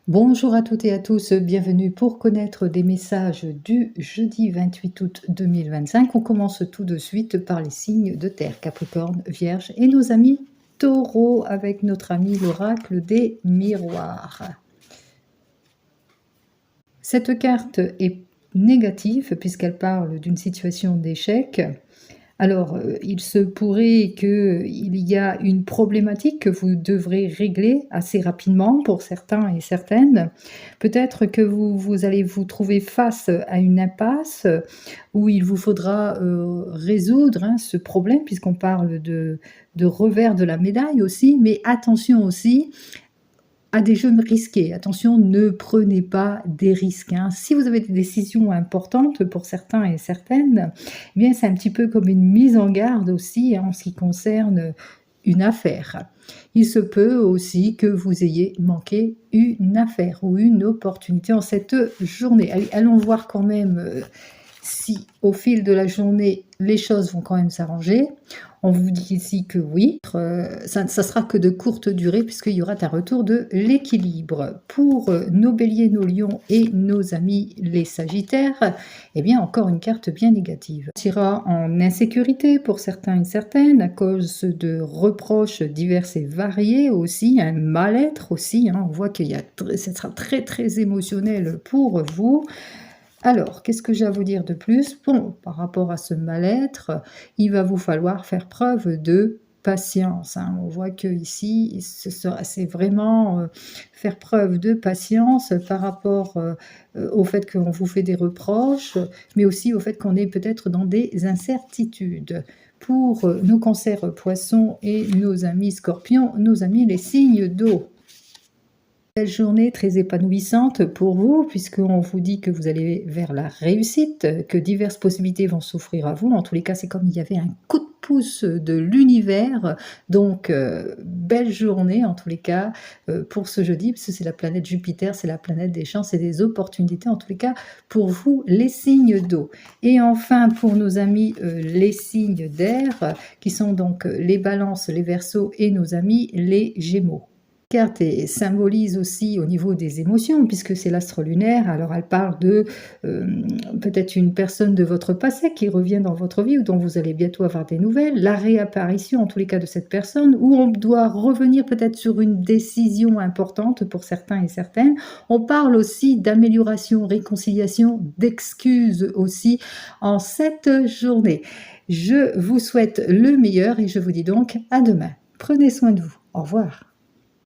Bonjour à toutes et à tous, bienvenue pour connaître des messages du jeudi 28 août 2025. On commence tout de suite par les signes de terre, Capricorne, Vierge et nos amis Taureaux avec notre ami l'oracle des miroirs. Cette carte est négative puisqu'elle parle d'une situation d'échec. Alors, il se pourrait qu'il y a une problématique que vous devrez régler assez rapidement pour certains et certaines. Peut-être que vous allez vous trouver face à une impasse, où il vous faudra, résoudre, hein, ce problème puisqu'on parle de revers de la médaille aussi. Mais attention aussi à des jeux risqués. Attention, ne prenez pas des risques, hein. Si vous avez des décisions importantes pour certains et certaines, eh bien, c'est un petit peu comme une mise en garde aussi, hein, en ce qui concerne une affaire. Il se peut aussi que vous ayez manqué une affaire ou une opportunité en cette journée. Allez, allons voir quand même si au fil de la journée, les choses vont quand même s'arranger. On vous dit ici que oui, ça sera que de courte durée puisqu'il y aura un retour de l'équilibre. Pour nos béliers, nos lions et nos amis les sagittaires, eh bien encore une carte bien négative. On sera en insécurité pour certains et certaines à cause de reproches divers et variés aussi, un mal-être aussi, hein. On voit qu'il y a, ce sera très très émotionnel pour vous. Alors, qu'est-ce que j'ai à vous dire de plus? Bon, par rapport à ce mal-être, il va vous falloir faire preuve de patience, hein. On voit que ici, c'est vraiment faire preuve de patience par rapport au fait qu'on vous fait des reproches, mais aussi au fait qu'on est peut-être dans des incertitudes. Pour nos cancers poissons et nos amis scorpions, nos amis les signes d'eau. Belle journée très épanouissante pour vous, puisqu'on vous dit que vous allez vers la réussite, que diverses possibilités vont s'offrir à vous. En tous les cas, c'est comme il y avait un coup de pouce de l'univers. Donc, belle journée en tous les cas pour ce jeudi, parce que c'est la planète Jupiter, c'est la planète des chances et des opportunités. En tous les cas, pour vous, les signes d'eau. Et enfin, pour nos amis les signes d'air, qui sont donc les balances, les verseaux et nos amis les gémeaux. Carte symbolise aussi au niveau des émotions, puisque c'est l'astre lunaire. Alors elle parle de peut-être une personne de votre passé qui revient dans votre vie ou dont vous allez bientôt avoir des nouvelles, la réapparition en tous les cas de cette personne, où on doit revenir peut-être sur une décision importante pour certains et certaines. On parle aussi d'amélioration, réconciliation, d'excuses aussi en cette journée. Je vous souhaite le meilleur et je vous dis donc à demain. Prenez soin de vous. Au revoir.